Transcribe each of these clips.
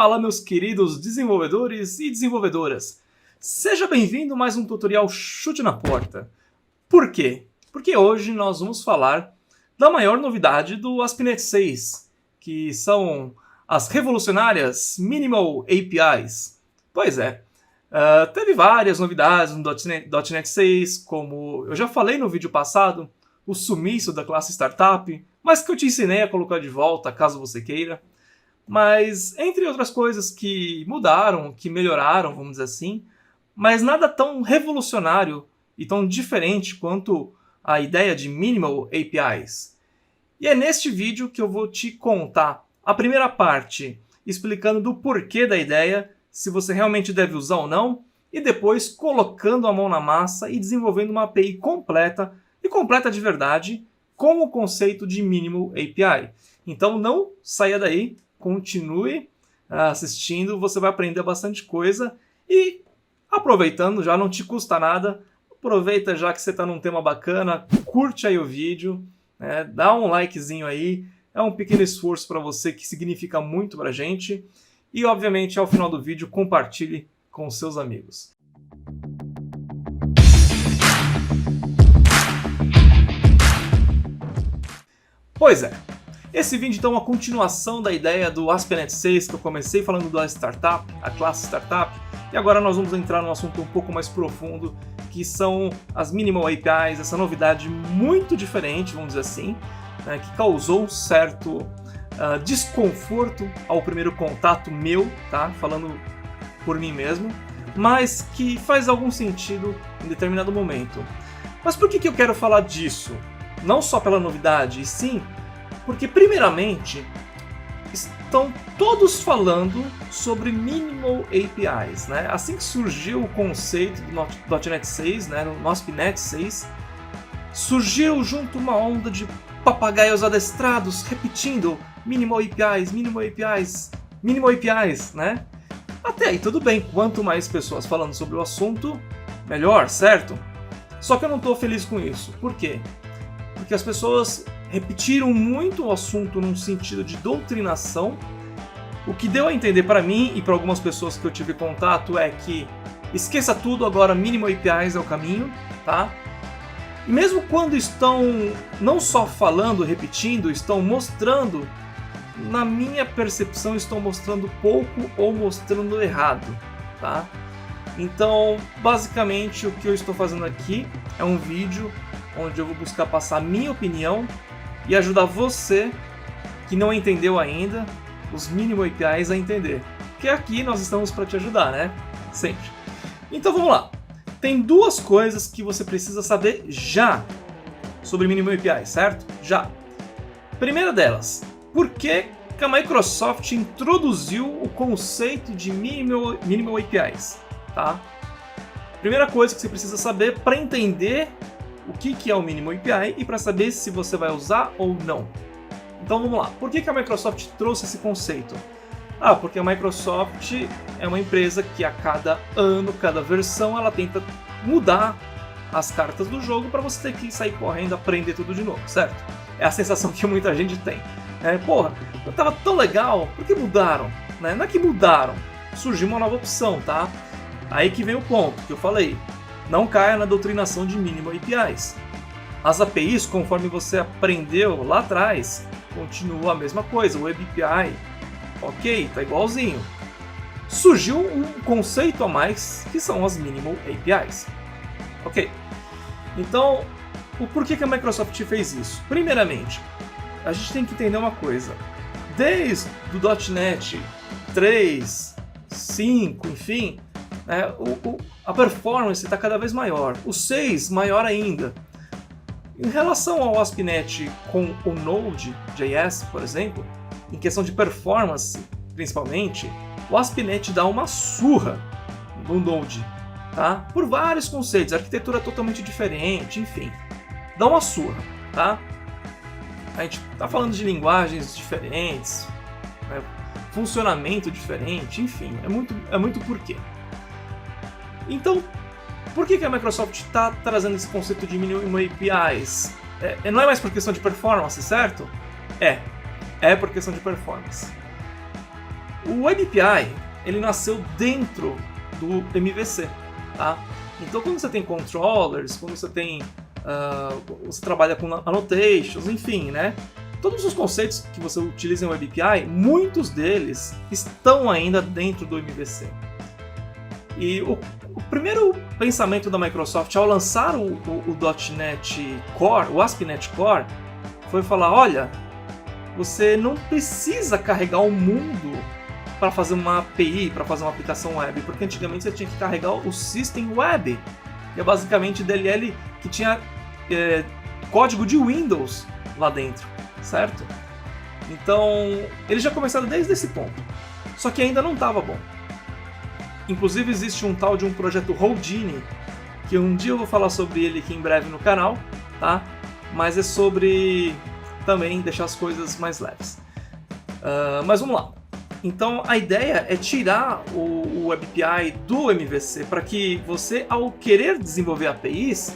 Fala, meus queridos desenvolvedores e desenvolvedoras! Seja bem-vindo a mais um tutorial Chute na Porta. Por quê? Porque hoje nós vamos falar da maior novidade do ASP.NET 6, que são as revolucionárias Minimal APIs. Pois é, teve várias novidades no .NET 6, como eu já falei no vídeo passado, o sumiço da classe Startup, mas que eu te ensinei a colocar de volta, caso você queira. Mas, entre outras coisas que mudaram, que melhoraram, vamos dizer assim, mas nada tão revolucionário e tão diferente quanto a ideia de Minimal APIs. E é neste vídeo que eu vou te contar a primeira parte, explicando do porquê da ideia, se você realmente deve usar ou não, e depois colocando a mão na massa e desenvolvendo uma API completa, e completa de verdade, com o conceito de Minimal API. Então não saia daí, continue assistindo, você vai aprender bastante coisa e aproveitando, já não te custa nada, aproveita já que você está num tema bacana, curte aí o vídeo, né, dá um likezinho aí, é um pequeno esforço para você que significa muito para a gente e obviamente ao final do vídeo compartilhe com seus amigos. Pois é. Esse vídeo então é uma continuação da ideia do ASP.NET 6 que eu comecei falando da Startup, a classe Startup, e agora nós vamos entrar num assunto um pouco mais profundo, que são as Minimal APIs, essa novidade muito diferente, vamos dizer assim, né, que causou um certo desconforto ao primeiro contato meu, tá? Falando por mim mesmo, mas que faz algum sentido em determinado momento. Mas por que eu quero falar disso? Não só pela novidade, e sim porque, primeiramente, estão todos falando sobre Minimal APIs, né? Assim que surgiu o conceito do .NET 6, né, no ASP.NET 6, surgiu junto uma onda de papagaios adestrados repetindo Minimal APIs, Minimal APIs, Minimal APIs, né? Até aí tudo bem, quanto mais pessoas falando sobre o assunto, melhor, certo? Só que eu não estou feliz com isso. Por quê? Porque as pessoas repetiram muito o assunto num sentido de doutrinação, o que deu a entender para mim e para algumas pessoas que eu tive contato é que esqueça tudo, agora Minimal APIs é o caminho, tá? E mesmo quando estão não só falando, repetindo, estão mostrando, na minha percepção estão mostrando pouco ou mostrando errado, tá? Então, basicamente o que eu estou fazendo aqui é um vídeo onde eu vou buscar passar a minha opinião e ajudar você, que não entendeu ainda, os Minimal APIs a entender. Porque aqui nós estamos para te ajudar, né? Sempre. Então vamos lá. Tem duas coisas que você precisa saber já sobre Minimal APIs, certo? Já. Primeira delas, por que a Microsoft introduziu o conceito de Minimal APIs? Tá? Primeira coisa que você precisa saber para entender o que é o Minimal API e para saber se você vai usar ou não. Então vamos lá. Por que a Microsoft trouxe esse conceito? Porque a Microsoft é uma empresa que a cada ano, cada versão, ela tenta mudar as cartas do jogo para você ter que sair correndo, aprender tudo de novo, certo? É a sensação que muita gente tem. Porra, eu tava tão legal, por que mudaram? Né? Não é que mudaram, surgiu uma nova opção, tá? Aí que vem o ponto que eu falei. Não caia na doutrinação de Minimal APIs. As APIs, conforme você aprendeu lá atrás, continua a mesma coisa. O Web API, ok, tá igualzinho. Surgiu um conceito a mais, que são as Minimal APIs. Ok. Então, o porquê que a Microsoft fez isso? Primeiramente, a gente tem que entender uma coisa. Desde o .NET 3, 5, enfim, a performance está cada vez maior. O 6, maior ainda. Em relação ao ASP.NET com o Node.js, por exemplo, em questão de performance, principalmente, o ASP.NET dá uma surra no Node, tá? Por vários conceitos, arquitetura totalmente diferente, enfim. Dá uma surra, tá? A gente está falando de linguagens diferentes, né? Funcionamento diferente, enfim, é muito porquê. Então, por que a Microsoft está trazendo esse conceito de Minimal APIs? Não é mais por questão de performance, certo? É por questão de performance. O WebAPI, ele nasceu dentro do MVC, tá? Então quando você tem controllers, quando você tem você trabalha com annotations, enfim, né? Todos os conceitos que você utiliza em WebAPI, muitos deles estão ainda dentro do MVC. E o primeiro pensamento da Microsoft ao lançar o .NET Core, o ASP.NET Core, foi falar, olha, você não precisa carregar o mundo para fazer uma API, para fazer uma aplicação web, porque antigamente você tinha que carregar o System Web, que é basicamente DLL que tinha código de Windows lá dentro, certo? Então, eles já começaram desde esse ponto, só que ainda não estava bom. Inclusive existe um tal de um projeto Houdini, que um dia eu vou falar sobre ele aqui em breve no canal, tá? Mas é sobre também deixar as coisas mais leves. Mas vamos lá. Então a ideia é tirar o WebAPI do MVC para que você, ao querer desenvolver APIs,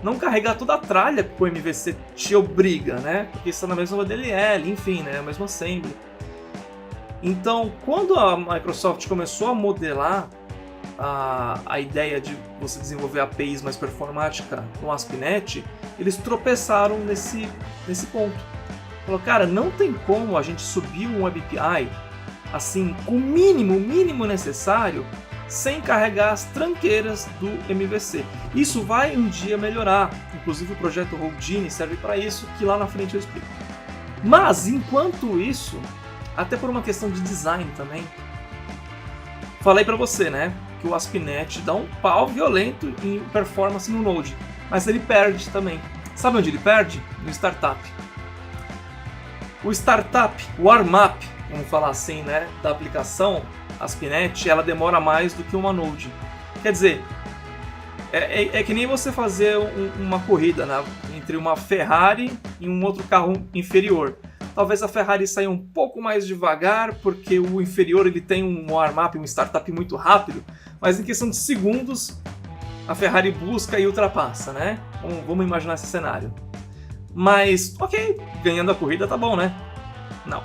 não carregar toda a tralha que o MVC te obriga, né? Porque isso é na mesma DLL, enfim, né? A mesma assembly. Então, quando a Microsoft começou a modelar a ideia de você desenvolver APIs mais performática no ASP.NET, eles tropeçaram nesse ponto. Falou, cara, não tem como a gente subir um WebAPI assim, com o mínimo necessário, sem carregar as tranqueiras do MVC. Isso vai um dia melhorar. Inclusive o projeto Houdini serve para isso, que lá na frente eu explico. Mas, enquanto isso, até por uma questão de design também, falei para você, né, que o ASP.NET dá um pau violento em performance no Node, mas ele perde também. Sabe onde ele perde? No Startup. O Startup, o warm-up, vamos falar assim, né, da aplicação ASP.NET, ela demora mais do que uma Node. Quer dizer, é que nem você fazer uma corrida, né, entre uma Ferrari e um outro carro inferior. Talvez a Ferrari saia um pouco mais devagar, porque o inferior ele tem um warm-up, um startup muito rápido, mas em questão de segundos a Ferrari busca e ultrapassa, né? Vamos imaginar esse cenário. Mas, ok, ganhando a corrida tá bom, né? Não.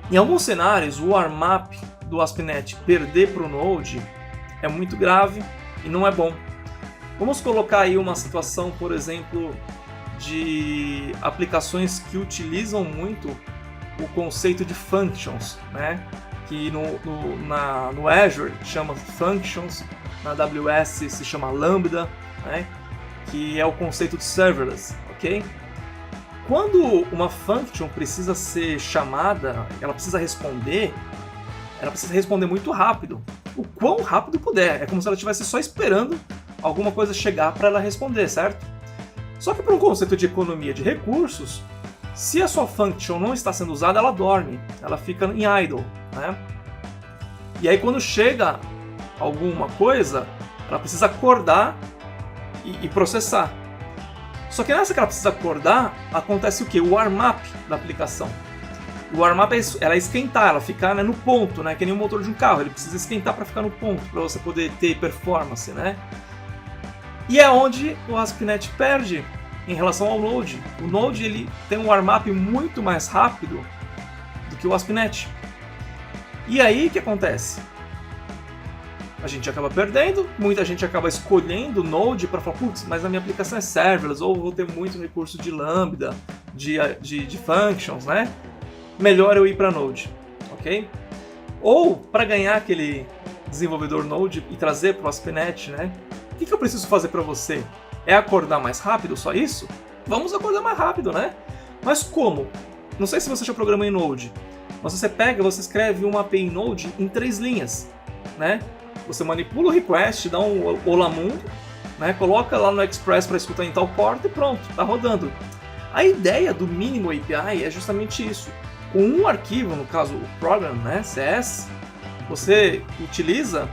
Em alguns cenários, o warm-up do ASP.NET perder para o Node é muito grave e não é bom. Vamos colocar aí uma situação, por exemplo, de aplicações que utilizam muito o conceito de functions, né? Que no Azure chama functions, na AWS se chama Lambda, né? Que é o conceito de serverless, ok? Quando uma function precisa ser chamada, ela precisa responder muito rápido, o quão rápido puder. É como se ela estivesse só esperando alguma coisa chegar para ela responder, certo? Só que por um conceito de economia de recursos, se a sua function não está sendo usada, ela dorme, ela fica em idle, né? E aí quando chega alguma coisa, ela precisa acordar e processar. Só que nessa que ela precisa acordar, acontece o quê? O warm-up da aplicação. O warm-up é esquentar, ela ficar, né, no ponto, né? Que nem o motor de um carro, ele precisa esquentar para ficar no ponto, para você poder ter performance, né? E é onde o ASP.NET perde em relação ao Node. O Node ele tem um warm-up muito mais rápido do que o ASP.NET. E aí o que acontece? A gente acaba perdendo, muita gente acaba escolhendo o Node para falar, putz, mas a minha aplicação é serverless, ou vou ter muito recurso de Lambda, de functions, né? Melhor eu ir para Node, ok? Ou para ganhar aquele desenvolvedor Node e trazer para o ASP.NET, né? O que eu preciso fazer para você? É acordar mais rápido, só isso? Vamos acordar mais rápido, né? Mas como? Não sei se você já programou em Node, mas você escreve uma API em Node em 3 linhas, né? Você manipula o request, dá um olá mundo, né? Coloca lá no Express para escutar em tal porta e pronto, está rodando. A ideia do mínimo API é justamente isso. Com um arquivo, no caso o program, né, CS, você utiliza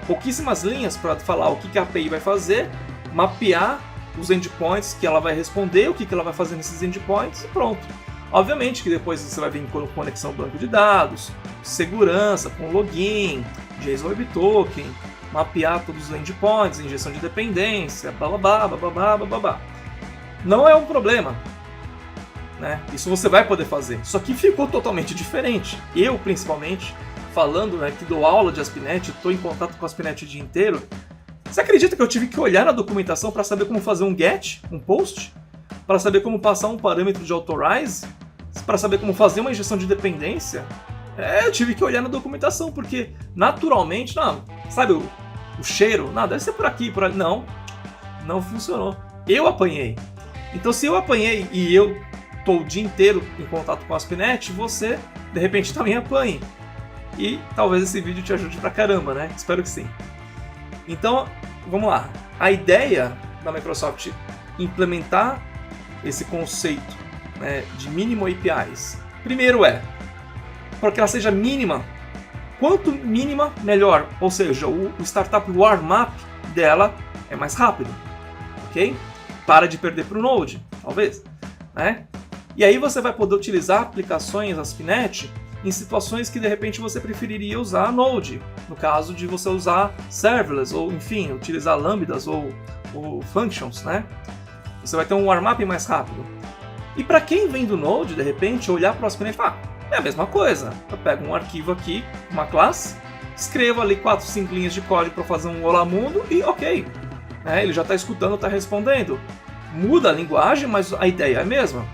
pouquíssimas linhas para falar o que a API vai fazer, mapear os endpoints que ela vai responder, o que ela vai fazer nesses endpoints e pronto. Obviamente que depois você vai vir com conexão banco de dados, segurança, com login, JSON Web Token, mapear todos os endpoints, injeção de dependência, blá blá blá blá blá blá blá blá. Não é um problema. né? Isso você vai poder fazer. Só que ficou totalmente diferente. Eu, principalmente, falando, né, que dou aula de ASP.NET, estou em contato com a ASP.NET o dia inteiro. Você acredita que eu tive que olhar na documentação para saber como fazer um GET, um POST? Para saber como passar um parâmetro de authorize? Para saber como fazer uma injeção de dependência? Eu tive que olhar na documentação, porque naturalmente, não, sabe o cheiro? Não, deve ser por aqui, por ali. Não funcionou. Eu apanhei. Então, se eu apanhei e eu estou o dia inteiro em contato com a ASP.NET, você, de repente, também apanhe. E talvez esse vídeo te ajude pra caramba, né? Espero que sim. Então, vamos lá. A ideia da Microsoft implementar esse conceito, né, de mínimo APIs, primeiro para que ela seja mínima. Quanto mínima, melhor. Ou seja, o startup warm-up dela é mais rápido. Ok? Para de perder para o Node, talvez. Né? E aí você vai poder utilizar aplicações ASP.NET em situações que de repente você preferiria usar Node. No caso de você usar serverless, ou enfim, utilizar lambdas ou functions. Né? Você vai ter um warm-up mais rápido. E para quem vem do Node, de repente, olhar para o ASP.NET e falar, é a mesma coisa. Eu pego um arquivo aqui, uma classe, escrevo ali 4, 5 linhas de código para fazer um olá mundo e ok. Ele já está escutando, está respondendo. Muda a linguagem, mas a ideia é a mesma.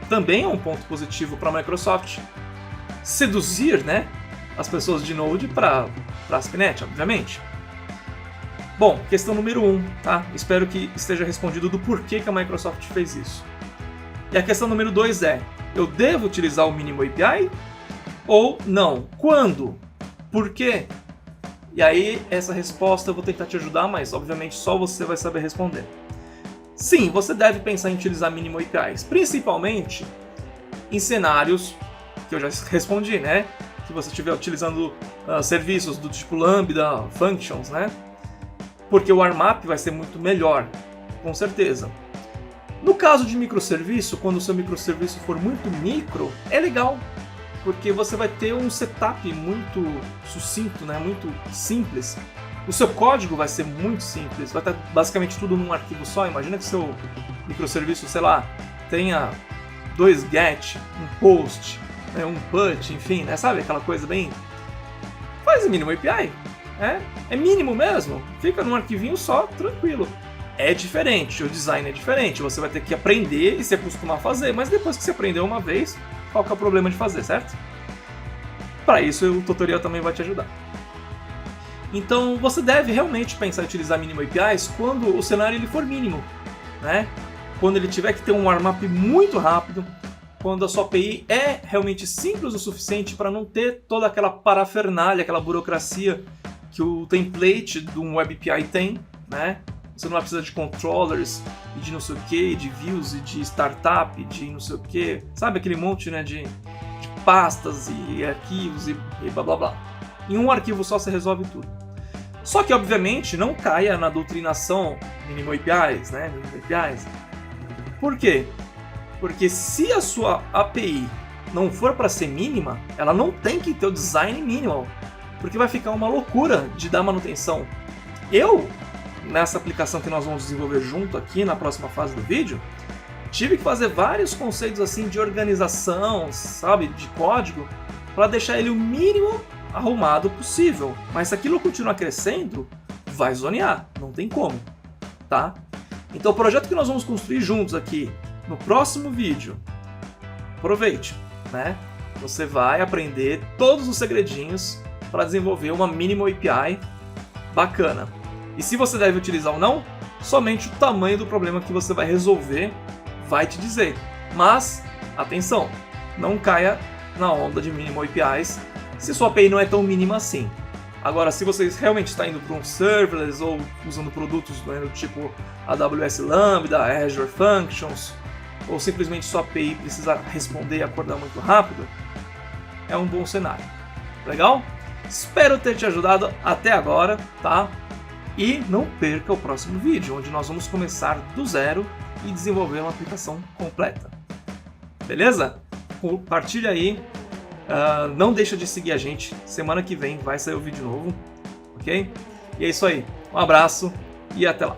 Também é um ponto positivo para a Microsoft seduzir, né, as pessoas de Node para ASP.NET, obviamente. Bom, questão número 1, tá? Espero que esteja respondido do porquê que a Microsoft fez isso. E a questão número 2 eu devo utilizar o mínimo API ou não? Quando? Por quê? E aí, essa resposta eu vou tentar te ajudar, mas obviamente só você vai saber responder. Sim, você deve pensar em utilizar mínimo APIs, principalmente em cenários que eu já respondi, né? Que você estiver utilizando serviços do tipo Lambda, Functions, né? Porque o warm-up vai ser muito melhor, com certeza. No caso de microserviço, quando o seu microserviço for muito micro, é legal, porque você vai ter um setup muito sucinto, né? Muito simples. O seu código vai ser muito simples, vai estar basicamente tudo num arquivo só. Imagina que seu microserviço, sei lá, tenha 2 GET, um POST, né? Um PUT, enfim, né? Sabe aquela coisa bem... Faz o mínimo API, é mínimo mesmo, fica num arquivinho só, tranquilo. É diferente, o design é diferente, você vai ter que aprender e se acostumar a fazer, mas depois que você aprendeu uma vez, qual que é o problema de fazer, certo? Para isso o tutorial também vai te ajudar. Então você deve realmente pensar em utilizar mínimo APIs quando o cenário ele for mínimo, né? Quando ele tiver que ter um warm-up muito rápido, quando a sua API é realmente simples o suficiente para não ter toda aquela parafernália, aquela burocracia que o template de um Web API tem, né? Você não vai precisar de controllers e de não sei o que, de views e de startup, de não sei o que, sabe aquele monte, né, de pastas e arquivos e blá blá blá. Em um arquivo só você resolve tudo. Só que obviamente não caia na doutrinação mínimo APIs, né, mínimo APIs. Por quê? Porque se a sua API não for para ser mínima, ela não tem que ter o design minimal, porque vai ficar uma loucura de dar manutenção. Nessa aplicação que nós vamos desenvolver junto aqui na próxima fase do vídeo, tive que fazer vários conceitos assim de organização, sabe, de código, para deixar ele o mínimo arrumado possível. Mas se aquilo continuar crescendo, vai zonear, não tem como, tá? Então o projeto que nós vamos construir juntos aqui no próximo vídeo, aproveite, né? Você vai aprender todos os segredinhos para desenvolver uma mínimo API bacana. E se você deve utilizar ou não, somente o tamanho do problema que você vai resolver vai te dizer. Mas, atenção, não caia na onda de mínimo APIs se sua API não é tão mínima assim. Agora, se você realmente está indo para um serverless ou usando produtos do tipo AWS Lambda, Azure Functions, ou simplesmente sua API precisa responder e acordar muito rápido, é um bom cenário. Legal? Espero ter te ajudado até agora, tá? E não perca o próximo vídeo, onde nós vamos começar do zero e desenvolver uma aplicação completa. Beleza? Compartilha aí, não deixa de seguir a gente, semana que vem vai sair o vídeo novo, ok? E é isso aí, um abraço e até lá!